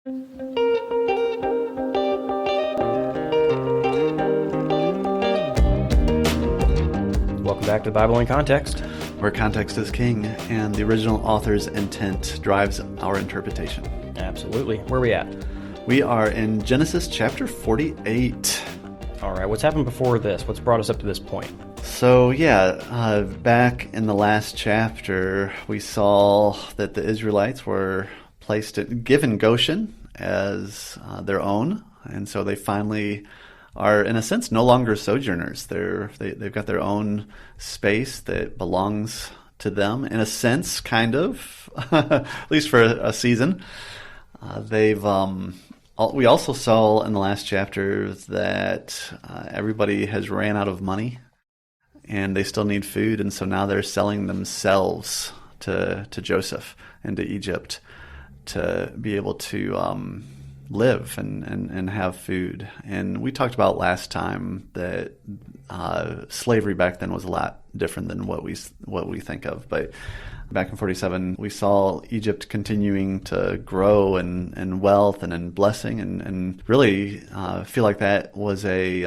Welcome back to the Bible in Context, where context is king and the original author's intent drives our interpretation. Absolutely. Where are we at? We are in Genesis chapter 48. All right, what's happened before this? What's brought us up to this point? So back in the last chapter, we saw that the Israelites were given Goshen as their own, and so they finally are, in a sense, no longer sojourners. They've got their own space that belongs to them, in a sense, kind of, at least for a season. We also saw in the last chapter that everybody has ran out of money, and they still need food, and so now they're selling themselves to Joseph and to Egypt to be able to live and have food. And we talked about last time that slavery back then was a lot different than what we think of. But back in 47, we saw Egypt continuing to grow in wealth and in blessing, and really feel like that was a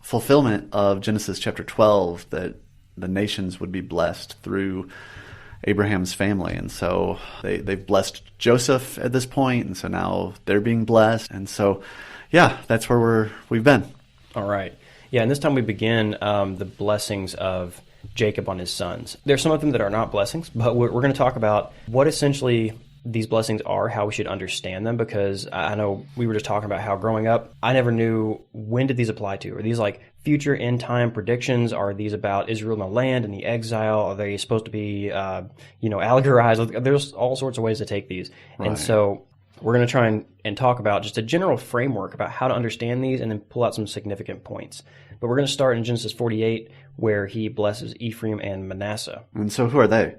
fulfillment of Genesis chapter 12, that the nations would be blessed through Abraham's family. And so they've blessed Joseph at this point, and so now they're being blessed. And so, that's where we've been. All right. Yeah, and this time we begin the blessings of Jacob on his sons. There's some of them that are not blessings, but we're going to talk about what essentially these blessings are, how we should understand them, because I know we were just talking about how growing up, I never knew when did these apply to. Are these like future end time predictions? Are these about Israel and the land and the exile? Are they supposed to be, allegorized? There's all sorts of ways to take these. Right. And so we're going to try and talk about just a general framework about how to understand these and then pull out some significant points. But we're going to start in Genesis 48, where he blesses Ephraim and Manasseh. And so who are they?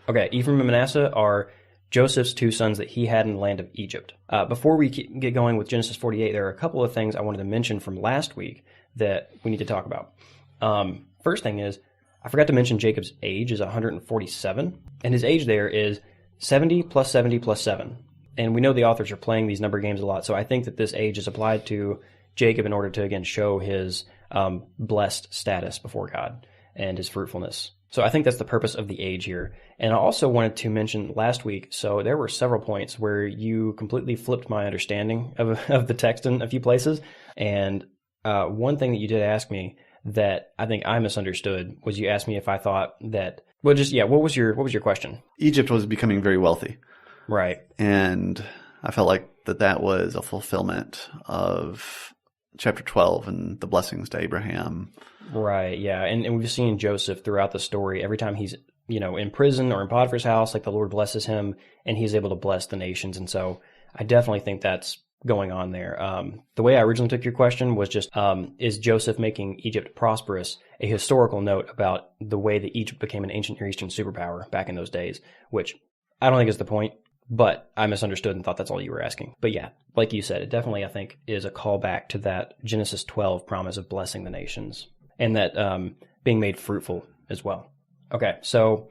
Okay, Ephraim and Manasseh are Joseph's two sons that he had in the land of Egypt. Before we get going with Genesis 48, there are a couple of things I wanted to mention from last week that we need to talk about. First thing is, I forgot to mention Jacob's age is 147, and his age there is 70 plus 70 plus 7. And we know the authors are playing these number games a lot, so I think that this age is applied to Jacob in order to, again, show his blessed status before God and his fruitfulness. So I think that's the purpose of the age here. And I also wanted to mention last week, so there were several points where you completely flipped my understanding of the text in a few places. And one thing that you did ask me that I think I misunderstood was you asked me if I thought that, what was your question? Egypt was becoming very wealthy. Right. And I felt like that was a fulfillment of chapter 12 and the blessings to Abraham. Right, yeah. And we've seen Joseph throughout the story. Every time he's, in prison or in Potiphar's house, like the Lord blesses him and he's able to bless the nations. And so I definitely think that's going on there. The way I originally took your question was just, is Joseph making Egypt prosperous a historical note about the way that Egypt became an ancient Near Eastern superpower back in those days, which I don't think is the point. But I misunderstood and thought that's all you were asking. But yeah, like you said, it definitely, I think, is a callback to that Genesis 12 promise of blessing the nations and that being made fruitful as well. Okay, so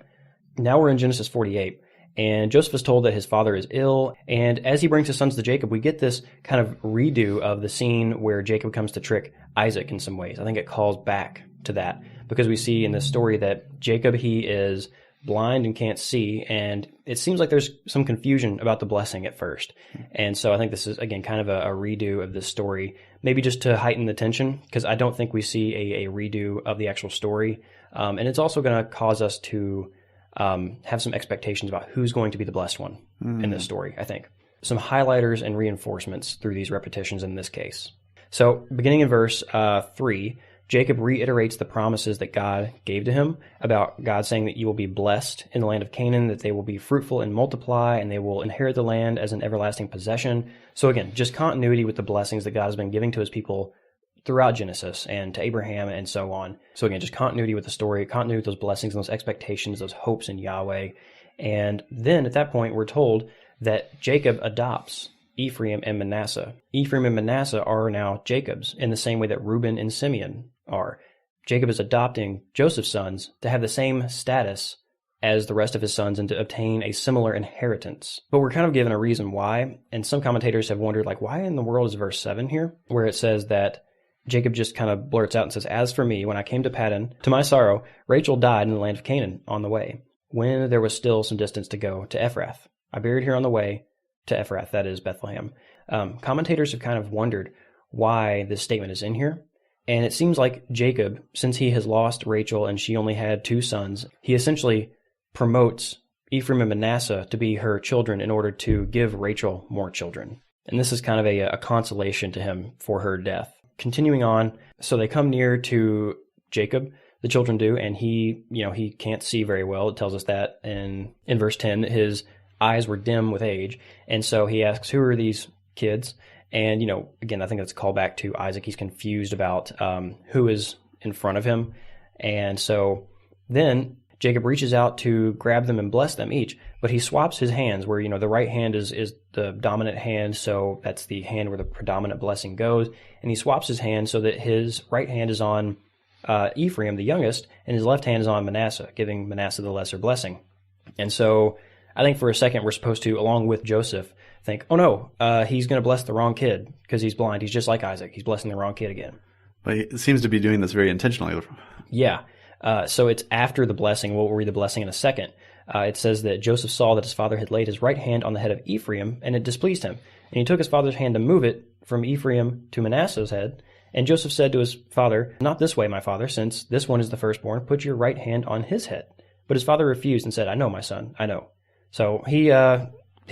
now we're in Genesis 48, and Joseph is told that his father is ill, and as he brings his sons to Jacob, we get this kind of redo of the scene where Jacob comes to trick Isaac in some ways. I think it calls back to that because we see in this story that Jacob, he is blind and can't see, and it seems like there's some confusion about the blessing at first. And so I think this is, again, kind of a redo of this story, maybe just to heighten the tension, because I don't think we see a redo of the actual story. And it's also going to cause us to have some expectations about who's going to be the blessed one in this story, I think. Some highlighters and reinforcements through these repetitions in this case. So beginning in verse 3, Jacob reiterates the promises that God gave to him about God saying that you will be blessed in the land of Canaan, that they will be fruitful and multiply, and they will inherit the land as an everlasting possession. So again, just continuity with the blessings that God has been giving to his people throughout Genesis and to Abraham and so on. So again, just continuity with the story, continuity with those blessings and those expectations, those hopes in Yahweh. And then at that point, we're told that Jacob adopts Ephraim and Manasseh. Ephraim and Manasseh are now Jacob's in the same way that Reuben and Simeon are. Jacob is adopting Joseph's sons to have the same status as the rest of his sons and to obtain a similar inheritance. But we're kind of given a reason why, and some commentators have wondered, like, why in the world is verse 7 here, where it says that Jacob just kind of blurts out and says, "As for me, when I came to Paddan, to my sorrow, Rachel died in the land of Canaan on the way, when there was still some distance to go to Ephrath. I buried her on the way to Ephrath," that is Bethlehem. Commentators have kind of wondered why this statement is in here. And it seems like Jacob, since he has lost Rachel and she only had 2 sons, he essentially promotes Ephraim and Manasseh to be her children in order to give Rachel more children. And this is kind of a consolation to him for her death. Continuing on, so they come near to Jacob, the children do, and he can't see very well. It tells us that in verse 10 that his eyes were dim with age. And so he asks, "Who are these kids?" And, again, I think that's a call back to Isaac. He's confused about who is in front of him. And so then Jacob reaches out to grab them and bless them each, but he swaps his hands where, the right hand is the dominant hand, so that's the hand where the predominant blessing goes. And he swaps his hand so that his right hand is on Ephraim, the youngest, and his left hand is on Manasseh, giving Manasseh the lesser blessing. And so I think for a second we're supposed to, along with Joseph, think, oh no, he's going to bless the wrong kid because he's blind. He's just like Isaac. He's blessing the wrong kid again. But he seems to be doing this very intentionally. Yeah. So it's after the blessing. We'll read the blessing in a second. It says that Joseph saw that his father had laid his right hand on the head of Ephraim, and it displeased him. And he took his father's hand to move it from Ephraim to Manasseh's head. And Joseph said to his father, "Not this way, my father, since this one is the firstborn. Put your right hand on his head." But his father refused and said, "I know, my son, I know." So he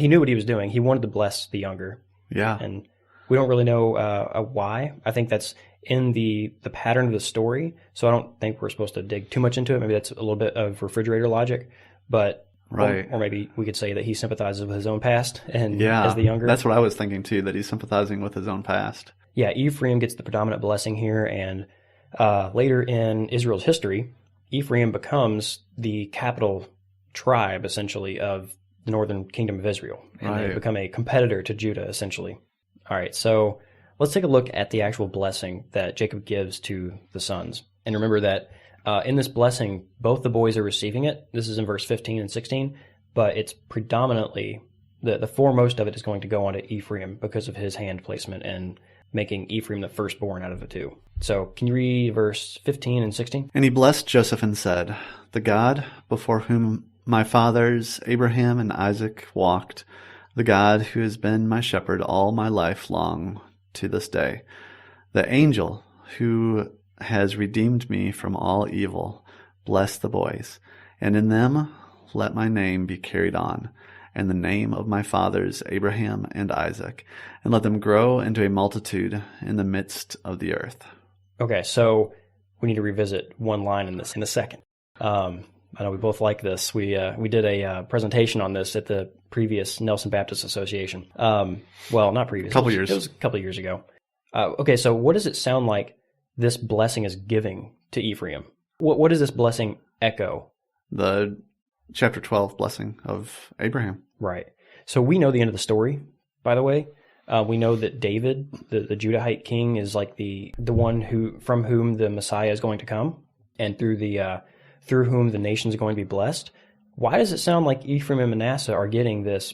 knew what he was doing. He wanted to bless the younger. Yeah. And we don't really know why. I think that's in the pattern of the story, so I don't think we're supposed to dig too much into it. Maybe that's a little bit of refrigerator logic, but right. Or maybe we could say that he sympathizes with his own past and yeah, as the younger. That's what I was thinking too, that he's sympathizing with his own past. Yeah, Ephraim gets the predominant blessing here, and later in Israel's history, Ephraim becomes the capital tribe, essentially, of the northern kingdom of Israel, and they become a competitor to Judah, essentially. All right, so let's take a look at the actual blessing that Jacob gives to the sons. And remember that in this blessing, both the boys are receiving it. This is in verse 15 and 16, but it's predominantly, the foremost of it is going to go on to Ephraim because of his hand placement and making Ephraim the firstborn out of the 2. So can you read verse 15 and 16? "And he blessed Joseph and said, The God before whom my fathers Abraham and Isaac walked, the God who has been my shepherd all my life long to this day, the angel who has redeemed me from all evil, bless the boys, and in them let my name be carried on, and the name of my fathers Abraham and Isaac, and let them grow into a multitude in the midst of the earth." Okay, so we need to revisit one line in this in a second. I know we both like this. We did a presentation on this at the previous Nelson Baptist Association. Well, not previous. It was a couple of years ago. Okay, so what does it sound like this blessing is giving to Ephraim? What does this blessing echo? The chapter 12 blessing of Abraham. Right. So we know the end of the story, by the way. We know that David, the Judahite king, is like the one from whom the Messiah is going to come, and through whom the nation is going to be blessed. Why does it sound like Ephraim and Manasseh are getting this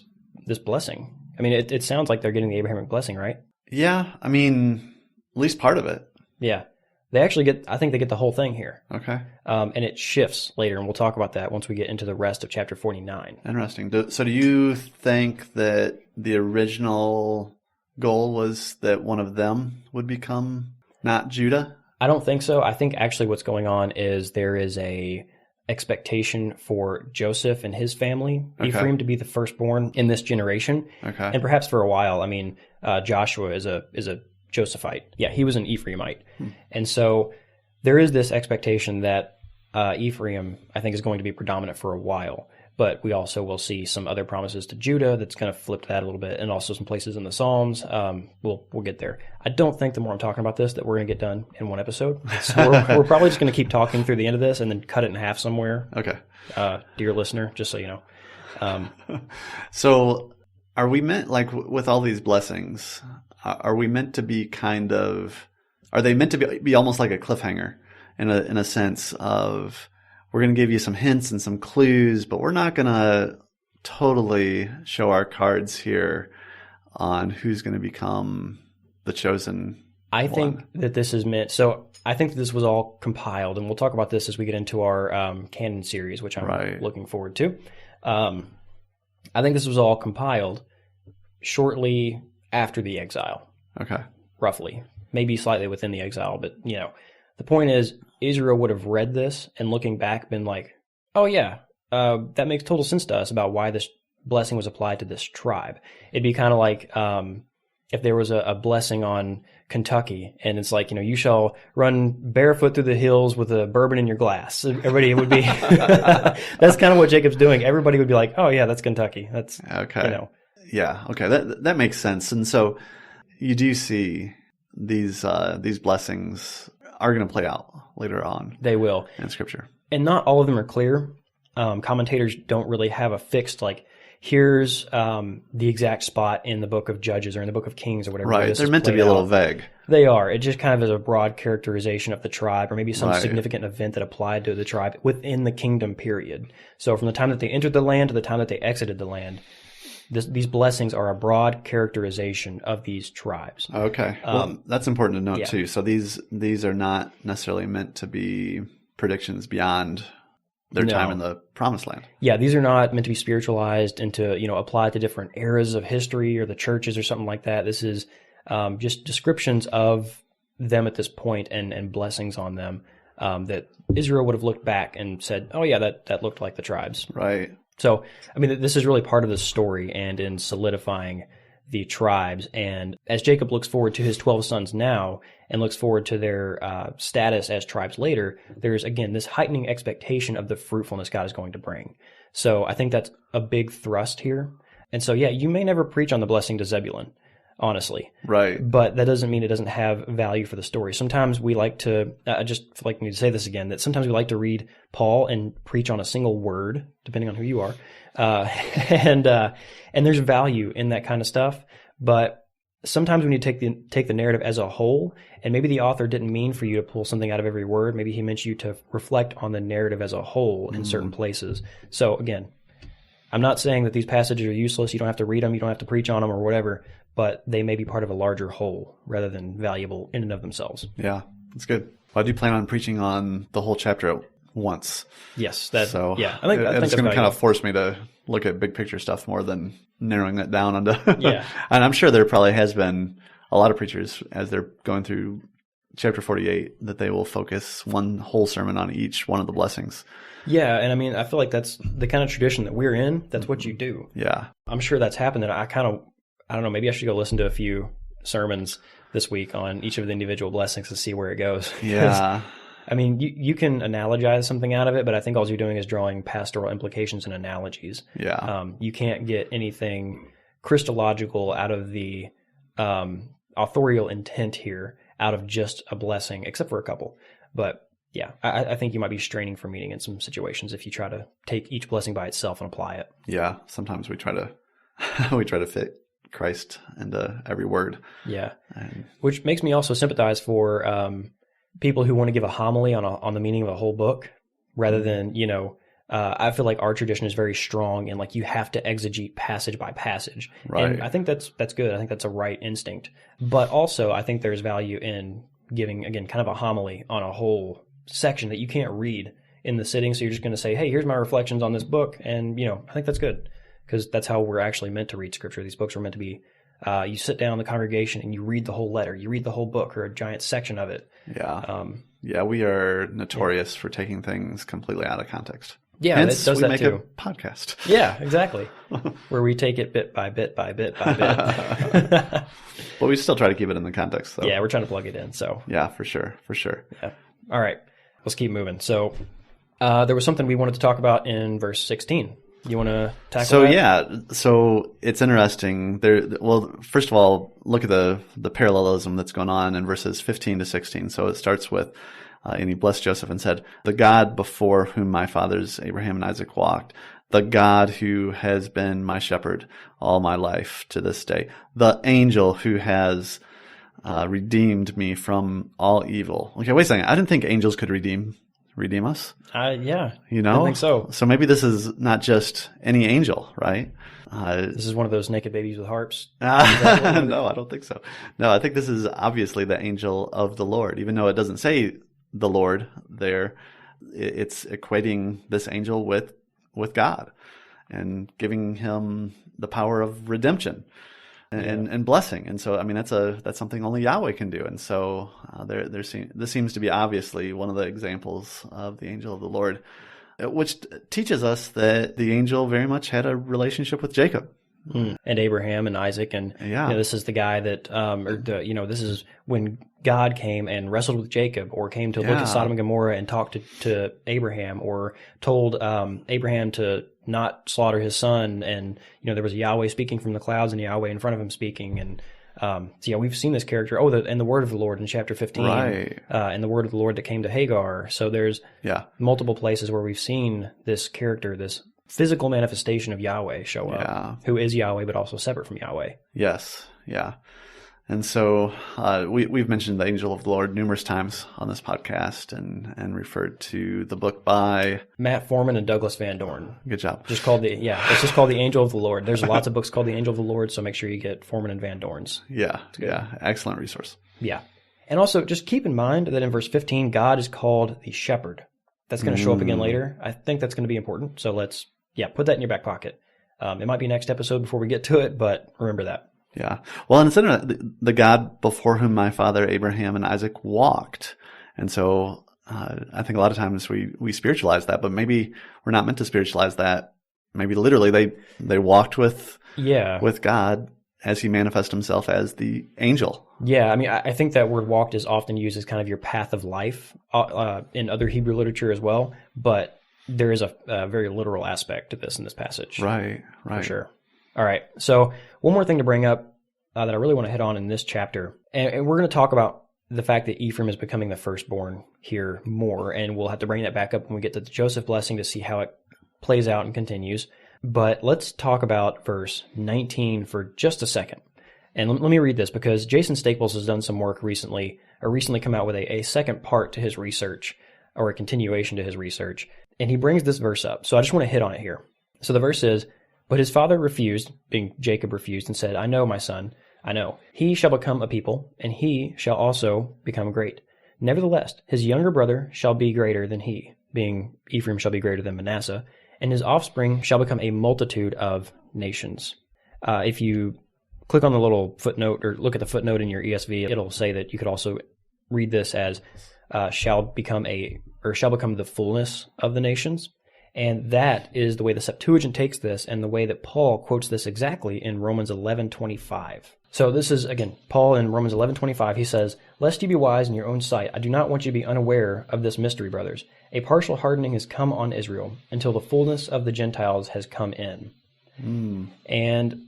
blessing? I mean, it sounds like they're getting the Abrahamic blessing, right? Yeah, I mean, at least part of it. Yeah. They actually I think they get the whole thing here. Okay. And it shifts later, and we'll talk about that once we get into the rest of chapter 49. Interesting. So do you think that the original goal was that one of them would become not Judah? I don't think so. I think actually what's going on is there is a expectation for Joseph and his family, Ephraim, to be the firstborn in this generation. Okay. And perhaps for a while. I mean, Joshua is a Josephite. Yeah, he was an Ephraimite. And so there is this expectation that Ephraim, I think, is going to be predominant for a while. But we also will see some other promises to Judah that's kind of flipped that a little bit, and also some places in the Psalms. We'll get there. I don't think the more I'm talking about this that we're going to get done in one episode. So we're probably just going to keep talking through the end of this and then cut it in half somewhere. Okay. Dear listener, just so you know. So are we meant, like with all these blessings, are we meant to be are they meant to be almost like a cliffhanger in a sense of we're going to give you some hints and some clues, but we're not going to totally show our cards here on who's going to become the chosen I one. think that this is meant. So I think that this was all compiled, and we'll talk about this as we get into our canon series, which I'm looking forward to. I think this was all compiled shortly after the exile. Okay. Roughly. Maybe slightly within the exile, but, the point is Israel would have read this and looking back been like, oh, yeah, that makes total sense to us about why this blessing was applied to this tribe. It'd be kind of like if there was a blessing on Kentucky and it's like, you shall run barefoot through the hills with a bourbon in your glass. Everybody would be, that's kind of what Jacob's doing. Everybody would be like, oh yeah, that's Kentucky. That's, okay. Yeah. Okay. That makes sense. And so you do see these blessings are going to play out later on. They will. In Scripture. And not all of them are clear. Commentators don't really have a fixed, like, here's the exact spot in the book of Judges or in the book of Kings or whatever. Right. They're meant to be a little vague. They are. It just kind of is a broad characterization of the tribe or maybe some significant event that applied to the tribe within the kingdom period. So from the time that they entered the land to the time that they exited the land, these blessings are a broad characterization of these tribes. Okay. Well, that's important to note too. So these are not necessarily meant to be predictions beyond their time in the promised land. Yeah, these are not meant to be spiritualized and to, applied to different eras of history or the churches or something like that. This is just descriptions of them at this point and blessings on them that Israel would have looked back and said, oh yeah, that looked like the tribes. Right. So, this is really part of the story and in solidifying the tribes. And as Jacob looks forward to his 12 sons now and looks forward to their status as tribes later, there's, again, this heightening expectation of the fruitfulness God is going to bring. So I think that's a big thrust here. And so, you may never preach on the blessing to Zebulun, honestly. Right. But that doesn't mean it doesn't have value for the story. Sometimes we like to, I just like me to say this again, that sometimes we like to read Paul and preach on a single word, depending on who you are. And there's value in that kind of stuff. But sometimes when you take the narrative as a whole, and maybe the author didn't mean for you to pull something out of every word, maybe he meant you to reflect on the narrative as a whole in certain places. So again, I'm not saying that these passages are useless. You don't have to read them. You don't have to preach on them or whatever, but they may be part of a larger whole rather than valuable in and of themselves. Yeah, that's good. Well, I do plan on preaching on the whole chapter at once. Yes. I think it's going to kind of force me to look at big picture stuff more than narrowing that down onto. And I'm sure there probably has been a lot of preachers as they're going through chapter 48 that they will focus one whole sermon on each one of the blessings. Yeah, and I feel like that's the kind of tradition that we're in. That's what you do. Yeah. I'm sure that's happened, and I don't know, maybe I should go listen to a few sermons this week on each of the individual blessings to see where it goes. Yeah. You can analogize something out of it, but I think all you're doing is drawing pastoral implications and analogies. Yeah. You can't get anything Christological out of the authorial intent here out of just a blessing, except for a couple. But yeah, I think you might be straining for meaning in some situations if you try to take each blessing by itself and apply it. Yeah, sometimes we try to fit Christ into every word. Yeah, which makes me also sympathize for people who want to give a homily on the meaning of a whole book, rather than I feel like our tradition is very strong in like you have to exegete passage by passage, right? And I think that's good. I think that's a right instinct, but also I think there's value in giving again kind of a homily on a whole section that you can't read in the sitting. So you're just going to say, hey, here's my reflections on this book. And, I think that's good because that's how we're actually meant to read Scripture. These books are meant to be, you sit down in the congregation and you read the whole letter, you read the whole book or a giant section of it. Yeah. We are notorious for taking things completely out of context. Yeah. Hence, it does we that make too. a podcast. Yeah, exactly. Where we take it bit by bit by bit by bit. But we still try to keep it in the context though. Yeah. We're trying to plug it in. So yeah, for sure. Yeah. All right. Let's keep moving. So there was something we wanted to talk about in verse 16. You want to tackle that? So it's interesting. Well, first of all, look at the parallelism that's going on in verses 15 to 16. So it starts with, and he blessed Joseph and said, the God before whom my fathers Abraham and Isaac walked, the God who has been my shepherd all my life to this day, the angel who has redeemed me from all evil. Okay, wait a second. I didn't think angels could redeem redeem us? Yeah. You know? I think so. So maybe this is not just any angel, right? This is one of those naked babies with harps. No, I don't think so. No, I think this is obviously the angel of the Lord, even though it doesn't say the Lord there. It's equating this angel with God and giving him the power of redemption and blessing. And so, I mean, that's something only Yahweh can do. And so this seems to be obviously one of the examples of the angel of the Lord, which teaches us that the angel very much had a relationship with Jacob. And Abraham and Isaac. And this is the guy that, this is when God came and wrestled with Jacob, or came to look at Sodom and Gomorrah and talked to Abraham, or told Abraham to not slaughter his son. And, there was Yahweh speaking from the clouds and Yahweh in front of him speaking. And we've seen this character. And the word of the Lord in chapter 15. Right. And the word of the Lord that came to Hagar. So there's multiple places where we've seen this character, this physical manifestation of Yahweh show up, who is Yahweh, but also separate from Yahweh. Yes. Yeah. And so we've mentioned the angel of the Lord numerous times on this podcast and referred to the book by Matt Foreman and Douglas Van Dorn. Good job. It's just called the Angel of the Lord. There's lots of books called the Angel of the Lord, so make sure you get Foreman and Van Dorn's. Yeah. Excellent resource. Yeah. And also just keep in mind that in verse 15, God is called the shepherd. That's going to show up again later. I think that's going to be important. So let's put that in your back pocket. It might be next episode before we get to it, but remember that. Yeah. Well, and instead the God before whom my father Abraham and Isaac walked. And so I think a lot of times we spiritualize that, but maybe we're not meant to spiritualize that. Maybe literally they walked with God as he manifests himself as the angel. Yeah. I mean, I think that word walked is often used as kind of your path of life in other Hebrew literature as well. But there is a very literal aspect to this in this passage. Right. For sure. All right. So one more thing to bring up that I really want to hit on in this chapter, and we're going to talk about the fact that Ephraim is becoming the firstborn here more, and we'll have to bring that back up when we get to the Joseph blessing to see how it plays out and continues. But let's talk about verse 19 for just a second. And let me read this, because Jason Staples has done some work recently come out with a second part to his research, or a continuation to his research, and he brings this verse up. So I just want to hit on it here. So the verse is, "But his father refused," being Jacob refused, "and said, I know, my son, I know. He shall become a people, and he shall also become great. Nevertheless, his younger brother shall be greater than he," being Ephraim shall be greater than Manasseh, "and his offspring shall become a multitude of nations." If you click on the little footnote, or look at the footnote in your ESV, it'll say that you could also read this as shall become the fullness of the nations. And that is the way the Septuagint takes this, and the way that Paul quotes this exactly in Romans 11:25. So this is, again, Paul in Romans 11:25. He says, "Lest you be wise in your own sight, I do not want you to be unaware of this mystery, brothers. A partial hardening has come on Israel until the fullness of the Gentiles has come in." And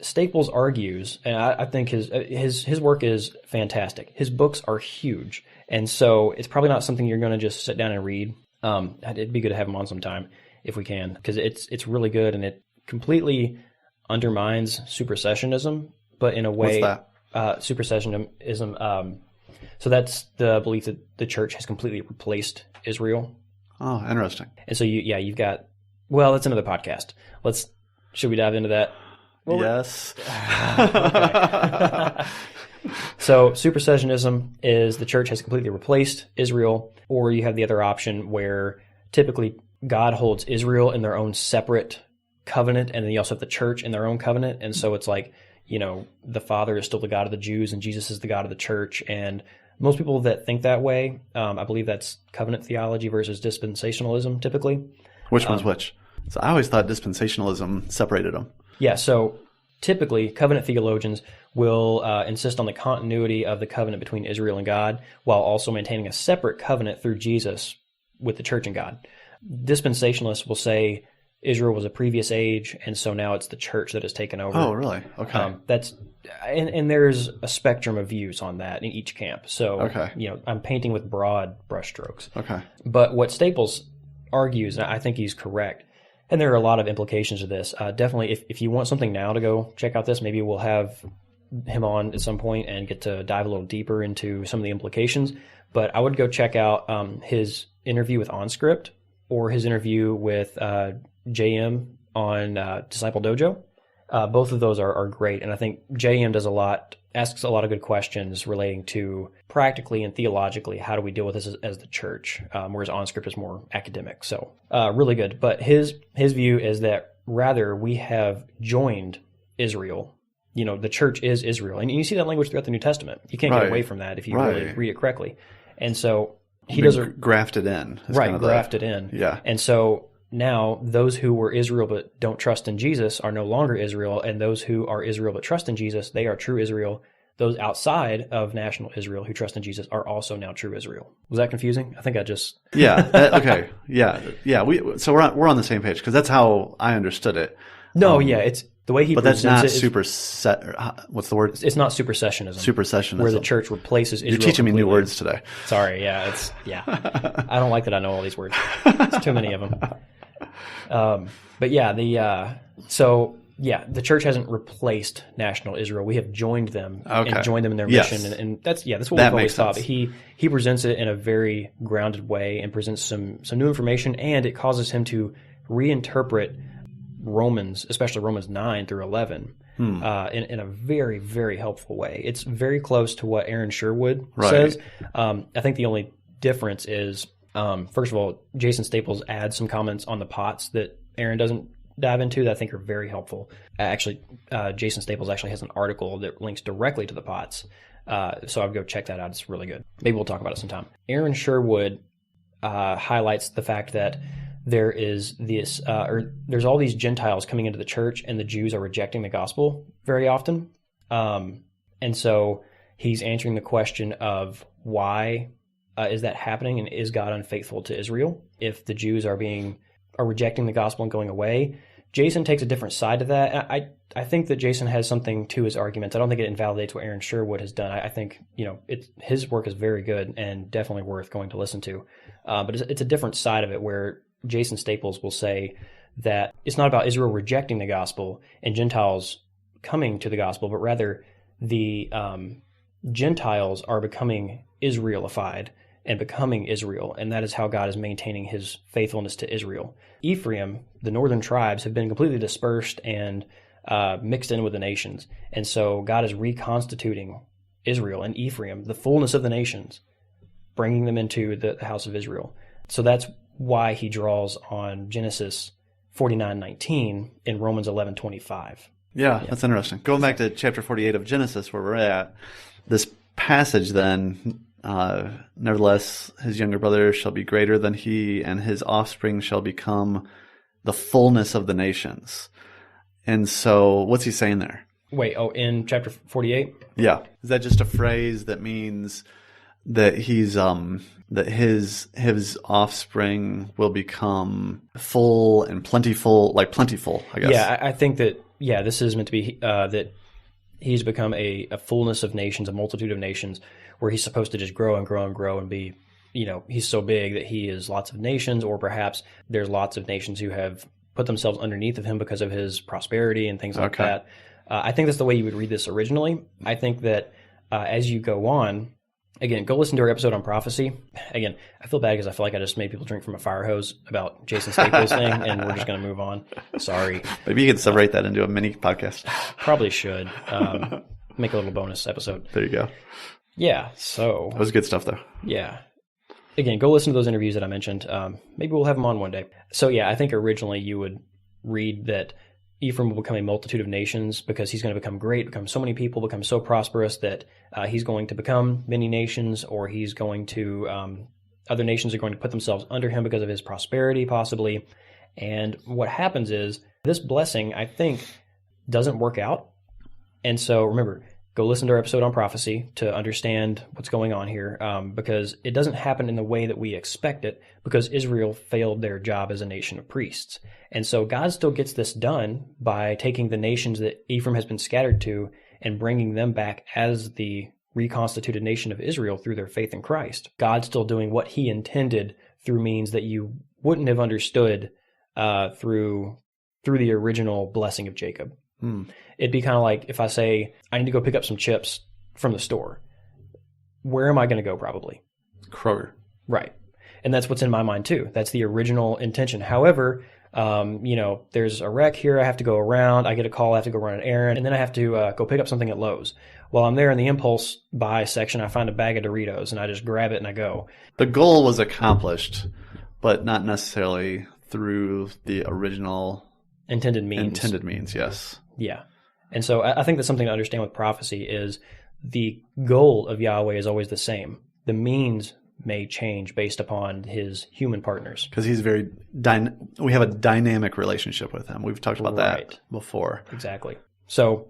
Staples argues, and I think his work is fantastic. His books are huge, and so it's probably not something you're going to just sit down and read. It'd be good to have him on sometime if we can, because it's really good, and it completely undermines supersessionism, but in a way. What's that? Supersessionism. So that's the belief that the church has completely replaced Israel. Oh, interesting. And so you've got. Well, that's another podcast. Should we dive into that? Well, yes. So supersessionism is the church has completely replaced Israel, or you have the other option where typically God holds Israel in their own separate covenant, and then you also have the church in their own covenant. And so it's like, the Father is still the God of the Jews and Jesus is the God of the church. And most people that think that way, I believe that's covenant theology versus dispensationalism typically. Which one's which? So I always thought dispensationalism separated them. Yeah, so typically covenant theologians will insist on the continuity of the covenant between Israel and God, while also maintaining a separate covenant through Jesus with the church and God. Dispensationalists will say Israel was a previous age, and so now it's the church that has taken over. Oh, really? Okay. And there's a spectrum of views on that in each camp. So, okay. I'm painting with broad brushstrokes. Okay. But what Staples argues, and I think he's correct, and there are a lot of implications to this. Definitely, if you want something now to go check out this, maybe we'll have him on at some point and get to dive a little deeper into some of the implications. But I would go check out his interview with OnScript or his interview with JM on Disciple Dojo. Both of those are great, and I think JM asks a lot of good questions relating to practically and theologically how do we deal with this as the church, whereas OnScript is more academic. So really good. But his view is that rather we have joined Israel. The church is Israel, and you see that language throughout the New Testament. You can't get away from that if you really read it correctly. And so he does grafted in, grafted in. Yeah, and so. Now, those who were Israel but don't trust in Jesus are no longer Israel, and those who are Israel but trust in Jesus, they are true Israel. Those outside of national Israel who trust in Jesus are also now true Israel. Was that confusing? I think I just... Yeah. Okay. Yeah. So we're on the same page because that's how I understood it. No, it's the way he presents it. But that's not what's the word? It's not supersessionism. Supersessionism. Where the church replaces Israel. You're teaching completely. me new words today. Sorry. Yeah. I don't like that I know all these words. It's too many of them. But yeah, the church hasn't replaced national Israel. We have joined them and joined them in their mission, and that's what we've always thought. But he presents it in a very grounded way and presents some new information, and it causes him to reinterpret Romans, especially Romans 9 through 11, in a very, very helpful way. It's very close to what Aaron Sherwood says. I think the only difference is, first of all, Jason Staples adds some comments on the pots that Aaron doesn't dive into that I think are very helpful. Actually, Jason Staples actually has an article that links directly to the pots. So I'll go check that out. It's really good. Maybe we'll talk about it sometime. Aaron Sherwood highlights the fact that there is there's all these Gentiles coming into the church and the Jews are rejecting the gospel very often. And so he's answering the question of why is that happening, and is God unfaithful to Israel if the Jews are rejecting the gospel and going away? Jason takes a different side to that. I think that Jason has something to his arguments. I don't think it invalidates what Aaron Sherwood has done. I think his work is very good and definitely worth going to listen to. But it's a different side of it where Jason Staples will say that it's not about Israel rejecting the gospel and Gentiles coming to the gospel, but rather the Gentiles are becoming Israelified and becoming Israel, and that is how God is maintaining his faithfulness to Israel. Ephraim, the northern tribes, have been completely dispersed and mixed in with the nations, and so God is reconstituting Israel and Ephraim, the fullness of the nations, bringing them into the house of Israel. So that's why he draws on Genesis 49:19 in Romans 11:25. Yeah, that's interesting. Going back to chapter 48 of Genesis, where we're at, this passage then... nevertheless, his younger brother shall be greater than he, and his offspring shall become the fullness of the nations. And so, what's he saying there? Wait, in chapter 48? Yeah. Is that just a phrase that means that that his offspring will become full and plentiful, I guess? Yeah, I think that, this is meant to be that he's become a fullness of nations, a multitude of nations, where he's supposed to just grow and grow and grow and be, he's so big that he is lots of nations, or perhaps there's lots of nations who have put themselves underneath of him because of his prosperity and things like that. I think that's the way you would read this originally. I think that as you go on, again, go listen to our episode on prophecy. Again, I feel bad because I feel like I just made people drink from a fire hose about Jason Staples' thing, and we're just going to move on. Sorry. Maybe you can separate that into a mini podcast. Probably should. Make a little bonus episode. There you go. Yeah, so... That was good stuff, though. Yeah. Again, go listen to those interviews that I mentioned. Maybe we'll have them on one day. So yeah, I think originally you would read that Ephraim will become a multitude of nations because he's going to become great, become so many people, become so prosperous that he's going to become many nations, or he's going to... other nations are going to put themselves under him because of his prosperity, possibly. And what happens is, this blessing, I think, doesn't work out. And so, remember... Go listen to our episode on prophecy to understand what's going on here, because it doesn't happen in the way that we expect it, because Israel failed their job as a nation of priests. And so God still gets this done by taking the nations that Ephraim has been scattered to and bringing them back as the reconstituted nation of Israel through their faith in Christ. God's still doing what he intended through means that you wouldn't have understood through the original blessing of Jacob. It'd be kind of like if I say, I need to go pick up some chips from the store. Where am I going to go, probably? Kroger. Right. And that's what's in my mind too. That's the original intention. However, there's a wreck here. I have to go around. I get a call. I have to go run an errand. And then I have to go pick up something at Lowe's. While I'm there in the impulse buy section, I find a bag of Doritos and I just grab it and I go. The goal was accomplished, but not necessarily through the original intended means. Yes. Yeah. And so I think that's something to understand with prophecy is the goal of Yahweh is always the same. The means may change based upon his human partners. Because he's we have a dynamic relationship with him. We've talked about that before. Exactly. So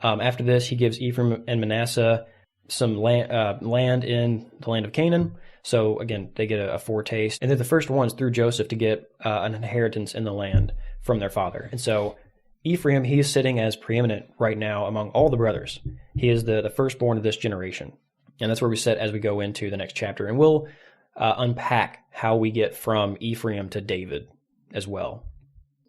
after this, he gives Ephraim and Manasseh some land in the land of Canaan. So again, they get a foretaste. And they're the first ones through Joseph to get an inheritance in the land from their father. And so Ephraim, he is sitting as preeminent right now among all the brothers. He is the firstborn of this generation. And that's where we sit as we go into the next chapter. And we'll unpack how we get from Ephraim to David as well.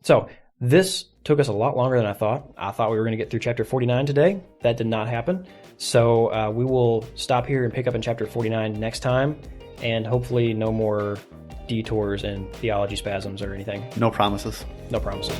So this took us a lot longer than I thought. I thought we were going to get through chapter 49 today. That did not happen. So we will stop here and pick up in chapter 49 next time. And hopefully no more detours and theology spasms or anything. No promises. No promises.